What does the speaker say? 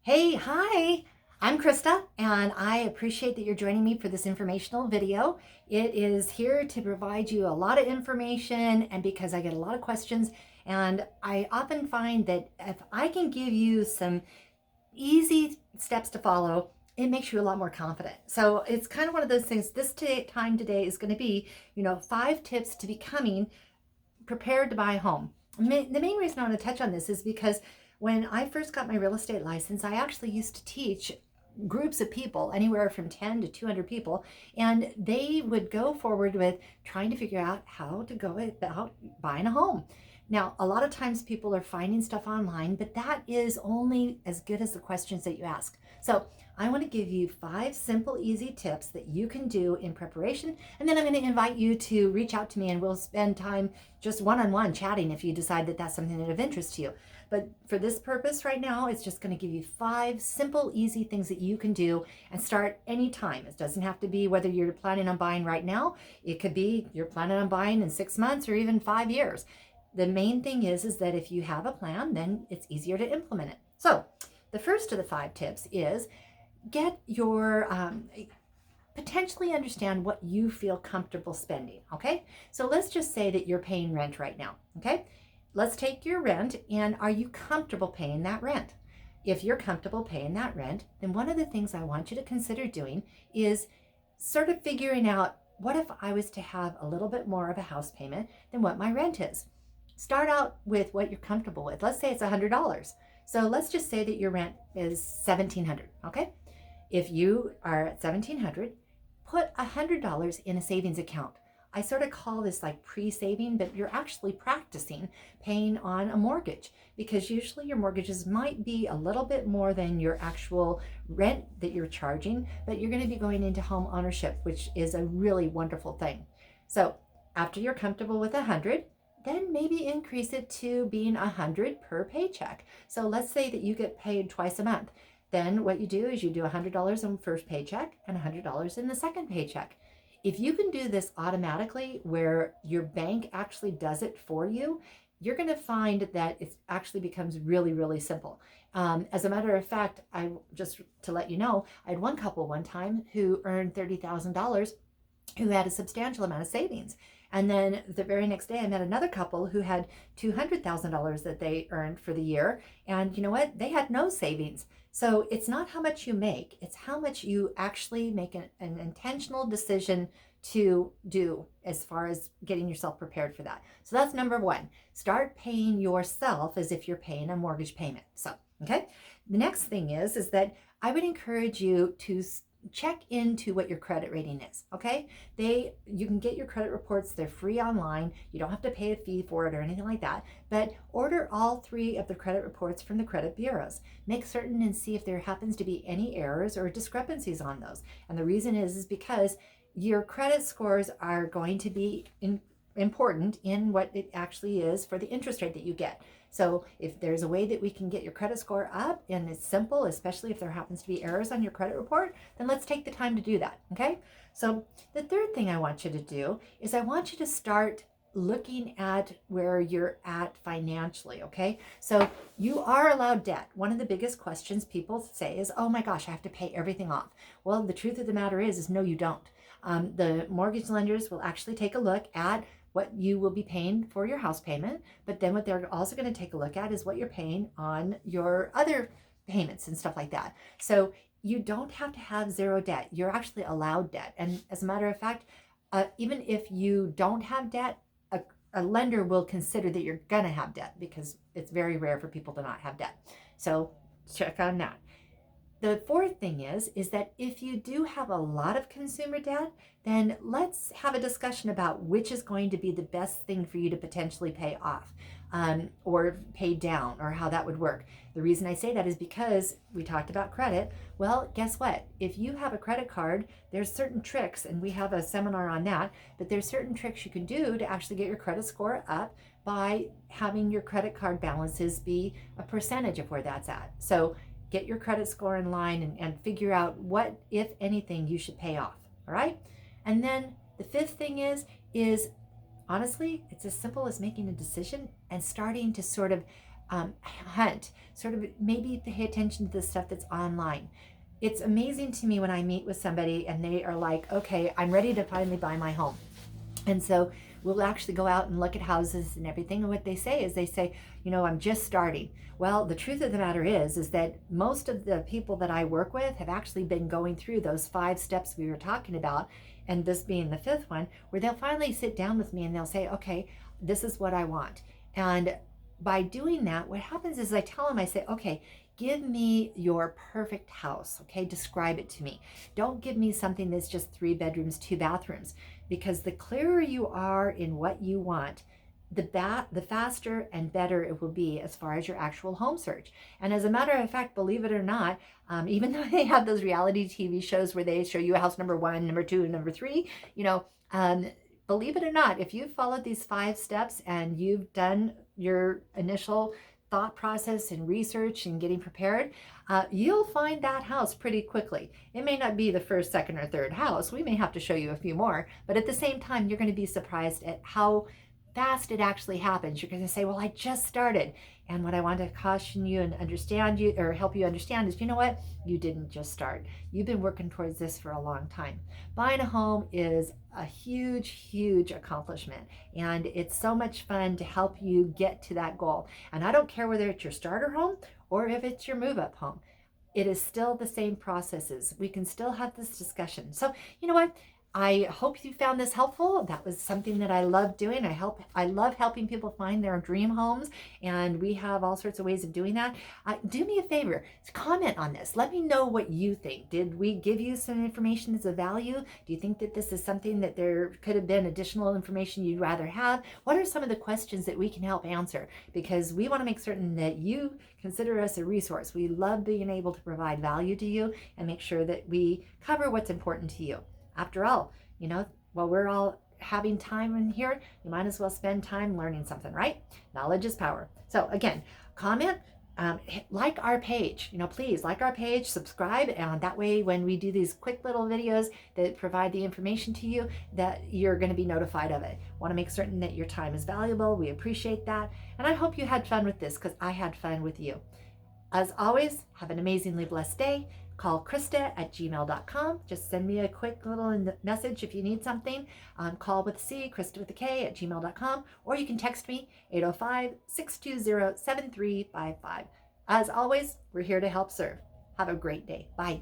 Hey, hi, I'm Krista, and I appreciate that you're joining me for this informational video. It is here to provide you a lot of information, and because I get a lot of questions, and I often find that if I can give you some easy steps to follow, it makes you a lot more confident. So it's kind of one of those things. This time today is going to be, 5 tips to becoming prepared to buy a home. The main reason I want to touch on this is because when I first got my real estate license, I actually used to teach groups of people, anywhere from 10 to 200 people, and they would go forward with trying to figure out how to go about buying a home. Now, a lot of times people are finding stuff online, but that is only as good as the questions that you ask. So I want to give you 5 simple, easy tips that you can do in preparation. And then I'm going to invite you to reach out to me and we'll spend time just one-on-one chatting if you decide that that's something that of interest to you. But for this purpose right now, it's just going to give you 5 simple, easy things that you can do and start anytime. It doesn't have to be whether you're planning on buying right now. It could be you're planning on buying in 6 months or even 5 years. The main thing is that if you have a plan, then it's easier to implement it. So the first of the 5 tips is get your potentially understand what you feel comfortable spending. Okay, so let's just say that you're paying rent right now. Okay, let's take your rent, and are you comfortable paying that rent? If you're comfortable paying that rent, then one of the things I want you to consider doing is sort of figuring out, what if I was to have a little bit more of a house payment than what my rent is? Start out with what you're comfortable with. Let's say it's $100. So let's just say that your rent is $1,700. Okay, if you are at $1,700, put $100 in a savings account. I sort of call this like pre-saving, but you're actually practicing paying on a mortgage, because usually your mortgages might be a little bit more than your actual rent that you're charging, but you're going to be going into home ownership, which is a really wonderful thing. So after you're comfortable with 100, then maybe increase it to being 100 per paycheck. So let's say that you get paid twice a month. Then what you do is you do $100 in the first paycheck and $100 in the second paycheck. If you can do this automatically, where your bank actually does it for you, you're going to find that it actually becomes really, really simple. As a matter of fact, I just to let you know, I had one couple one time who earned $30,000 who had a substantial amount of savings. And then the very next day, I met another couple who had $200,000 that they earned for the year. And you know what? They had no savings. So it's not how much you make, it's how much you actually make an intentional decision to do as far as getting yourself prepared for that. So that's number 1. Start paying yourself as if you're paying a mortgage payment. So, okay. The next thing is that I would encourage you to check into what your credit rating is. Okay, you can get your credit reports. They're free online. You don't have to pay a fee for it or anything like that, but order all 3 of the credit reports from the credit bureaus. Make certain and see if there happens to be any errors or discrepancies on those. And the reason is because your credit scores are going to be important in what it actually is for the interest rate that you get. So if there's a way that we can get your credit score up, and it's simple, especially if there happens to be errors on your credit report, then let's take the time to do that. Okay, so the third thing I want you to do is I want you to start looking at where you're at financially. Okay, so you are allowed debt. One of the biggest questions people say is, oh my gosh, I have to pay everything off. Well, the truth of the matter is no, you don't. The mortgage lenders will actually take a look at what you will be paying for your house payment, but then what they're also going to take a look at is what you're paying on your other payments and stuff like that. So you don't have to have 0 debt. You're actually allowed debt. And as a matter of fact, even if you don't have debt, a lender will consider that you're going to have debt, because it's very rare for people to not have debt. So check on that. The fourth thing is that if you do have a lot of consumer debt, then let's have a discussion about which is going to be the best thing for you to potentially pay off, or pay down, or how that would work. The reason I say that is because we talked about credit. Well, guess what? If you have a credit card, there's certain tricks, and we have a seminar on that, but there's certain tricks you can do to actually get your credit score up by having your credit card balances be a percentage of where that's at. So get your credit score in line and figure out what, if anything, you should pay off. All right. And then the 5th thing is honestly, it's as simple as making a decision and starting to sort of hunt, sort of maybe pay attention to the stuff that's online. It's amazing to me when I meet with somebody and they are like, okay, I'm ready to finally buy my home. And so we'll actually go out and look at houses and everything. And what they say is, I'm just starting. Well, the truth of the matter is that most of the people that I work with have actually been going through those 5 steps we were talking about, and this being the 5th one, where they'll finally sit down with me and they'll say, okay, this is what I want. And by doing that, what happens is I tell them, I say, okay, give me your perfect house. Okay, describe it to me. Don't give me something that's just 3 bedrooms, 2 bathrooms, because the clearer you are in what you want, the faster and better it will be as far as your actual home search. And as a matter of fact, believe it or not, even though they have those reality TV shows where they show you house number 1, number 2, and number 3, believe it or not, if you've followed these 5 steps and you've done your initial thought process and research and getting prepared, you'll find that house pretty quickly. It may not be the first, second, or third house. We may have to show you a few more, but at the same time, you're going to be surprised at how fast it actually happens. You're going to say, well, I just started. And what I want to caution you and understand you, or help you understand, is, you know what? You didn't just start. You've been working towards this for a long time. Buying a home is a huge, huge accomplishment. And it's so much fun to help you get to that goal. And I don't care whether it's your starter home or if it's your move-up home. It is still the same processes. We can still have this discussion. So, you know what? I hope you found this helpful. That was something that I love doing. I love helping people find their dream homes, and we have all sorts of ways of doing that. Do me a favor, comment on this. Let me know what you think. Did we give you some information as a value? Do you think that this is something that there could have been additional information you'd rather have? What are some of the questions that we can help answer? Because we want to make certain that you consider us a resource. We love being able to provide value to you and make sure that we cover what's important to you. After all, while we're all having time in here, you might as well spend time learning something, right? Knowledge is power. So again, comment, like our page, please like our page, subscribe, and that way when we do these quick little videos that provide the information to you, that you're going to be notified of it. Want to make certain that your time is valuable. We appreciate that. And I hope you had fun with this, because I had fun with you. As always, have an amazingly blessed day. Call Krista at gmail.com. Just send me a quick little message if you need something. Call with a C, Krista with a K at gmail.com. Or you can text me, 805-620-7355. As always, we're here to help serve. Have a great day. Bye.